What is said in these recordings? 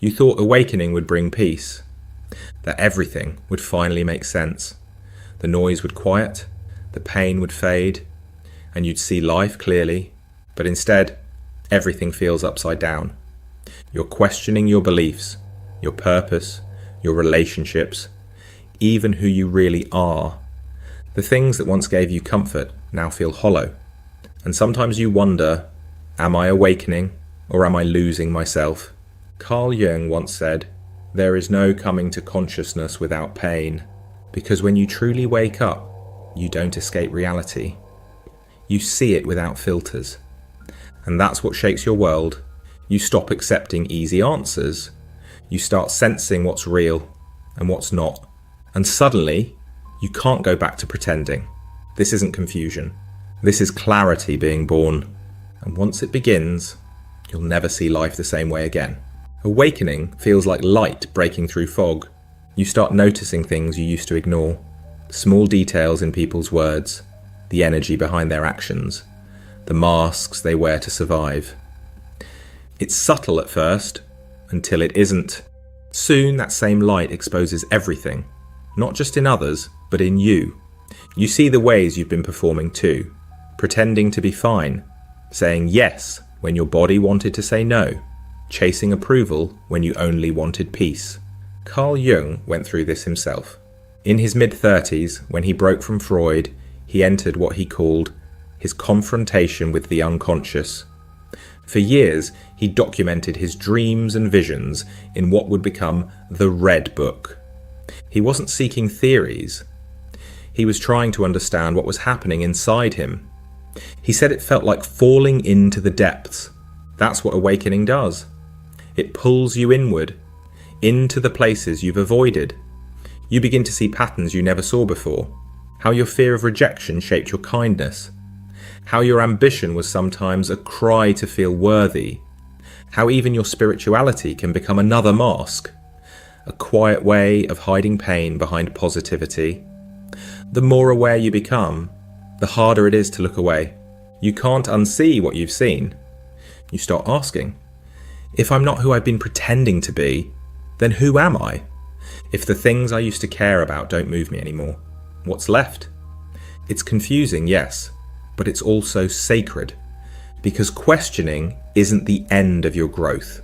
You thought awakening would bring peace, that everything would finally make sense. The noise would quiet, the pain would fade, and you'd see life clearly, but instead, everything feels upside down. You're questioning your beliefs, your purpose, your relationships, even who you really are. The things that once gave you comfort now feel hollow. And sometimes you wonder, am I awakening or am I losing myself? Carl Jung once said, "There is no coming to consciousness without pain, because when you truly wake up, you don't escape reality. You see it without filters. And that's what shakes your world. You stop accepting easy answers. You start sensing what's real and what's not. And suddenly, you can't go back to pretending. This isn't confusion. This is clarity being born. And once it begins, you'll never see life the same way again." Awakening feels like light breaking through fog. You start noticing things you used to ignore. Small details in people's words, the energy behind their actions, the masks they wear to survive. It's subtle at first, until it isn't. Soon that same light exposes everything, not just in others, but in you. You see the ways you've been performing too, pretending to be fine, saying yes when your body wanted to say no, chasing approval when you only wanted peace. Carl Jung went through this himself. In his mid-30s, when he broke from Freud, he entered what he called his confrontation with the unconscious. For years, he documented his dreams and visions in what would become the Red Book. He wasn't seeking theories. He was trying to understand what was happening inside him. He said it felt like falling into the depths. That's what awakening does. It pulls you inward, into the places you've avoided. You begin to see patterns you never saw before. How your fear of rejection shaped your kindness. How your ambition was sometimes a cry to feel worthy. How even your spirituality can become another mask. A quiet way of hiding pain behind positivity. The more aware you become, the harder it is to look away. You can't unsee what you've seen. You start asking, if I'm not who I've been pretending to be, then who am I? If the things I used to care about don't move me anymore, what's left? It's confusing, yes, but it's also sacred, because questioning isn't the end of your growth.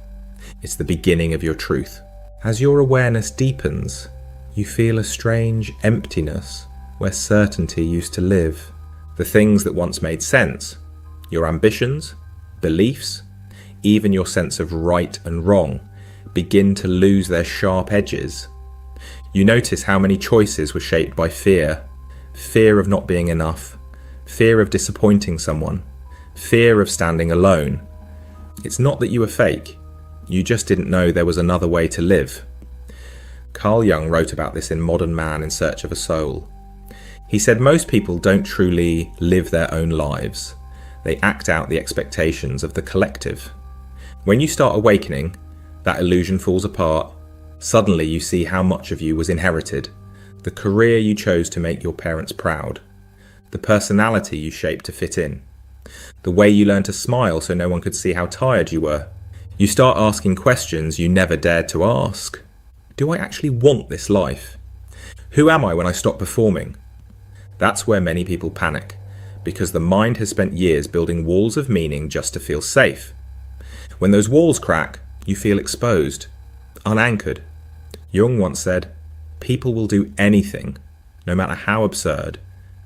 It's the beginning of your truth. As your awareness deepens, you feel a strange emptiness where certainty used to live. The things that once made sense, your ambitions, beliefs, even your sense of right and wrong, begin to lose their sharp edges. You notice how many choices were shaped by fear. Fear of not being enough, fear of disappointing someone, fear of standing alone. It's not that you were fake, you just didn't know there was another way to live. Carl Jung wrote about this in Modern Man in Search of a Soul. He said most people don't truly live their own lives. They act out the expectations of the collective. When you start awakening, that illusion falls apart. Suddenly you see how much of you was inherited. The career you chose to make your parents proud. The personality you shaped to fit in. The way you learned to smile so no one could see how tired you were. You start asking questions you never dared to ask. Do I actually want this life? Who am I when I stop performing? That's where many people panic, because the mind has spent years building walls of meaning just to feel safe. When those walls crack, you feel exposed, unanchored. Jung once said, people will do anything, no matter how absurd,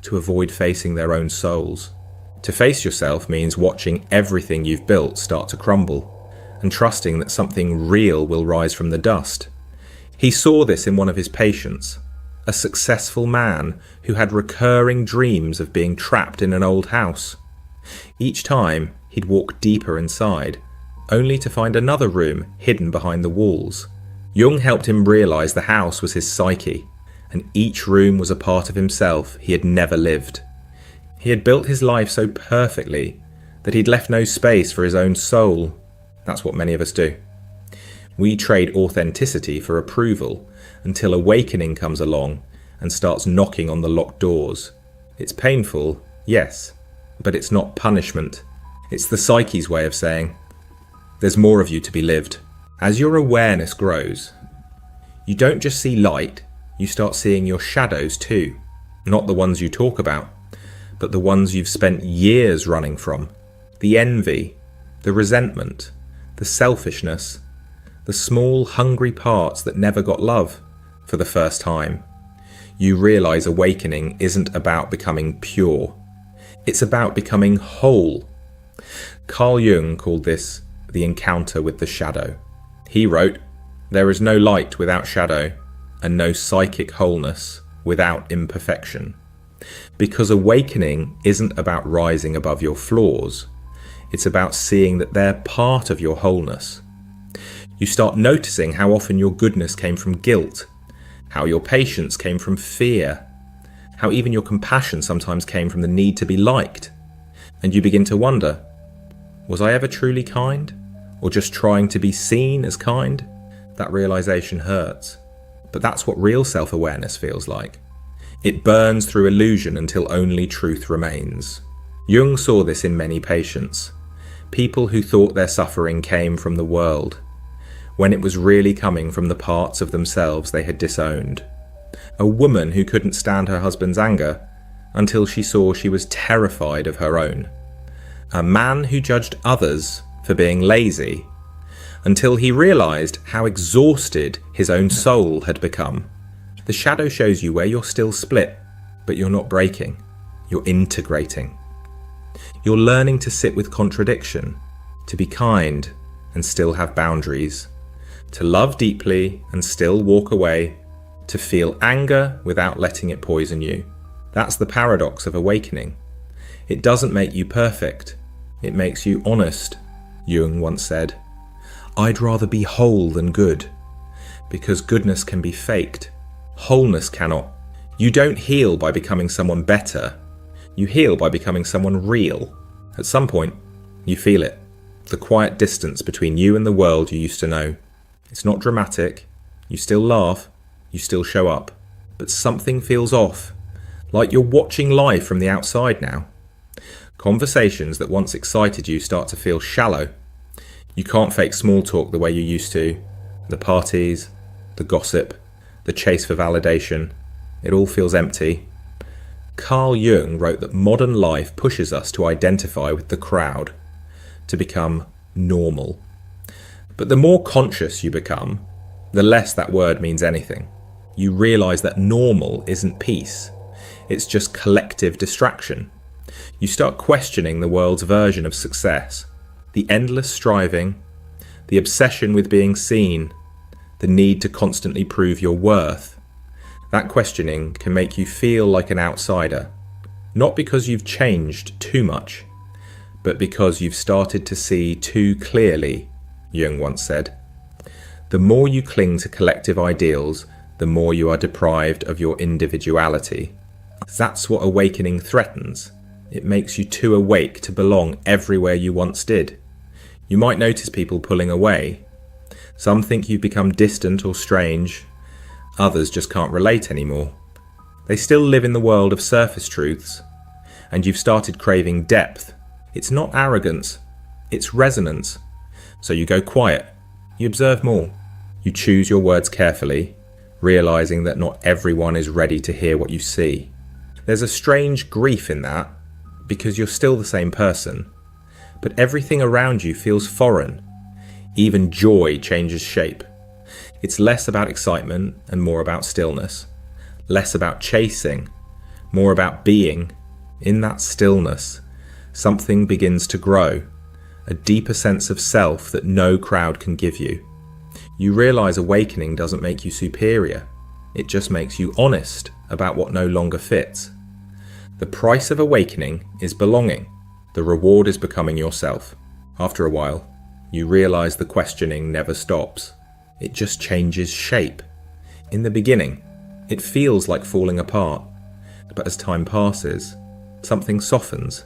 to avoid facing their own souls. To face yourself means watching everything you've built start to crumble, and trusting that something real will rise from the dust. He saw this in one of his patients, a successful man who had recurring dreams of being trapped in an old house. Each time, he'd walk deeper inside, only to find another room hidden behind the walls. Jung helped him realize the house was his psyche, and each room was a part of himself he had never lived. He had built his life so perfectly that he'd left no space for his own soul. That's what many of us do. We trade authenticity for approval until awakening comes along and starts knocking on the locked doors. It's painful, yes, but it's not punishment. It's the psyche's way of saying, there's more of you to be lived. As your awareness grows, you don't just see light, you start seeing your shadows too. Not the ones you talk about, but the ones you've spent years running from. The envy, the resentment, the selfishness, the small hungry parts that never got love. For the first time, you realize awakening isn't about becoming pure. It's about becoming whole. Carl Jung called this the encounter with the shadow. He wrote, "There is no light without shadow, and no psychic wholeness without imperfection." Because awakening isn't about rising above your flaws. It's about seeing that they're part of your wholeness. You start noticing how often your goodness came from guilt, how your patience came from fear, how even your compassion sometimes came from the need to be liked. And you begin to wonder, was I ever truly kind? Or just trying to be seen as kind? That realization hurts. But that's what real self-awareness feels like. It burns through illusion until only truth remains. Jung saw this in many patients. People who thought their suffering came from the world, when it was really coming from the parts of themselves they had disowned. A woman who couldn't stand her husband's anger until she saw she was terrified of her own. A man who judged others for being lazy until he realized how exhausted his own soul had become. The shadow shows you where you're still split, but you're not breaking. You're integrating. You're learning to sit with contradiction, to be kind and still have boundaries, to love deeply and still walk away, to feel anger without letting it poison you. That's the paradox of awakening. It doesn't make you perfect. It makes you honest, Jung once said. I'd rather be whole than good, because goodness can be faked. Wholeness cannot. You don't heal by becoming someone better. You heal by becoming someone real. At some point, you feel it. The quiet distance between you and the world you used to know. It's not dramatic. You still laugh. You still show up. But something feels off. Like you're watching life from the outside now. Conversations that once excited you start to feel shallow. You can't fake small talk the way you used to. The parties, the gossip, the chase for validation. It all feels empty. Carl Jung wrote that modern life pushes us to identify with the crowd, to become normal. But the more conscious you become, the less that word means anything. You realise that normal isn't peace. It's just collective distraction. You start questioning the world's version of success, the endless striving, the obsession with being seen, the need to constantly prove your worth. That questioning can make you feel like an outsider, not because you've changed too much, but because you've started to see too clearly, Jung once said. The more you cling to collective ideals, the more you are deprived of your individuality. That's what awakening threatens. It makes you too awake to belong everywhere you once did. You might notice people pulling away. Some think you've become distant or strange. Others just can't relate anymore. They still live in the world of surface truths, and you've started craving depth. It's not arrogance, it's resonance. So you go quiet, you observe more, you choose your words carefully, realizing that not everyone is ready to hear what you see. There's a strange grief in that, because you're still the same person, but everything around you feels foreign. Even joy changes shape. It's less about excitement and more about stillness. Less about chasing, more about being. In that stillness, something begins to grow, a deeper sense of self that no crowd can give you. You realize awakening doesn't make you superior. It just makes you honest about what no longer fits. The price of awakening is belonging. The reward is becoming yourself. After a while, you realize the questioning never stops. It just changes shape. In the beginning, it feels like falling apart. But as time passes, something softens.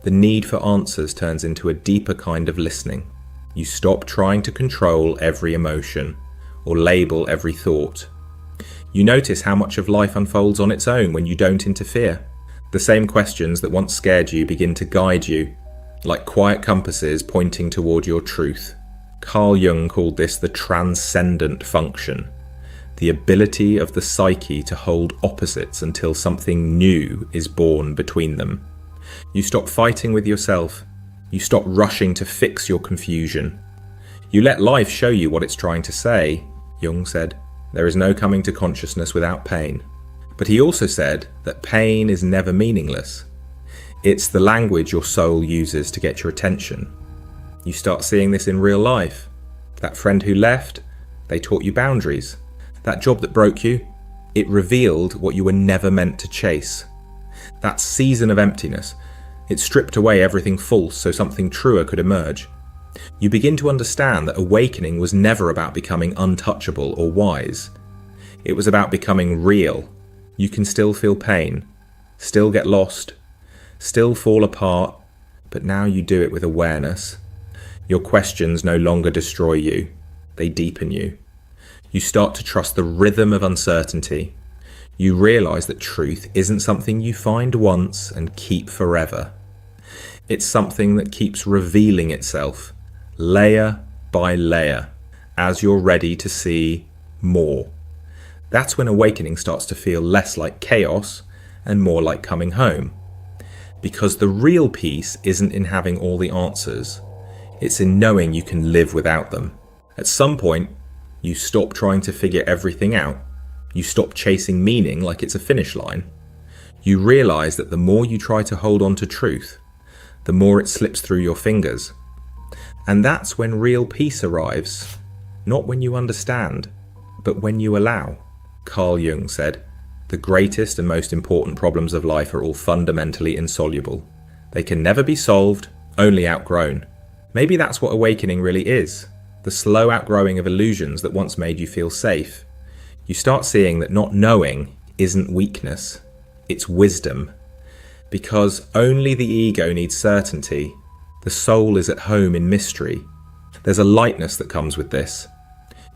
The need for answers turns into a deeper kind of listening. You stop trying to control every emotion or label every thought. You notice how much of life unfolds on its own when you don't interfere. The same questions that once scared you begin to guide you, like quiet compasses pointing toward your truth. Carl Jung called this the transcendent function, the ability of the psyche to hold opposites until something new is born between them. You stop fighting with yourself. You stop rushing to fix your confusion. You let life show you what it's trying to say. Jung said, there is no coming to consciousness without pain. But he also said that pain is never meaningless. It's the language your soul uses to get your attention. You start seeing this in real life. That friend who left, they taught you boundaries. That job that broke you, it revealed what you were never meant to chase. That season of emptiness, it stripped away everything false so something truer could emerge. You begin to understand that awakening was never about becoming untouchable or wise. It was about becoming real. You can still feel pain, still get lost, still fall apart, but now you do it with awareness. Your questions no longer destroy you, they deepen you. You start to trust the rhythm of uncertainty. You realize that truth isn't something you find once and keep forever. It's something that keeps revealing itself, layer by layer, as you're ready to see more. That's when awakening starts to feel less like chaos and more like coming home. Because the real peace isn't in having all the answers. It's in knowing you can live without them. At some point, you stop trying to figure everything out. You stop chasing meaning like it's a finish line. You realize that the more you try to hold on to truth, the more it slips through your fingers. And that's when real peace arrives. Not when you understand, but when you allow. Carl Jung said, the greatest and most important problems of life are all fundamentally insoluble. They can never be solved, only outgrown. Maybe that's what awakening really is. The slow outgrowing of illusions that once made you feel safe. You start seeing that not knowing isn't weakness, it's wisdom. Because only the ego needs certainty. The soul is at home in mystery. There's a lightness that comes with this.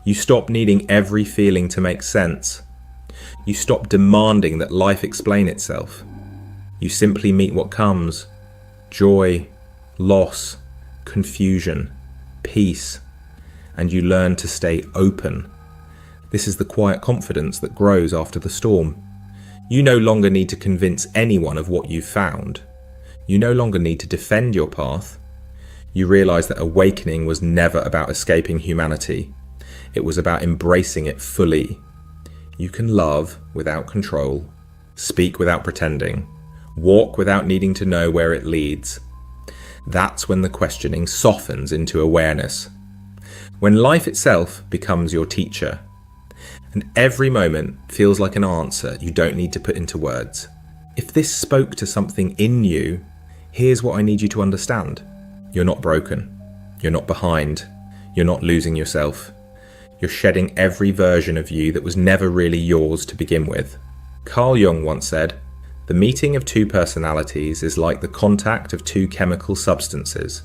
You stop needing every feeling to make sense. You stop demanding that life explain itself. You simply meet what comes. Joy, loss, confusion, peace. And you learn to stay open. This is the quiet confidence that grows after the storm. You no longer need to convince anyone of what you've found. You no longer need to defend your path. You realize that awakening was never about escaping humanity. It was about embracing it fully. You can love without control, speak without pretending, walk without needing to know where it leads. That's when the questioning softens into awareness. When life itself becomes your teacher, and every moment feels like an answer you don't need to put into words. If this spoke to something in you, here's what I need you to understand. You're not broken. You're not behind. You're not losing yourself. You're shedding every version of you that was never really yours to begin with. Carl Jung once said, the meeting of two personalities is like the contact of two chemical substances.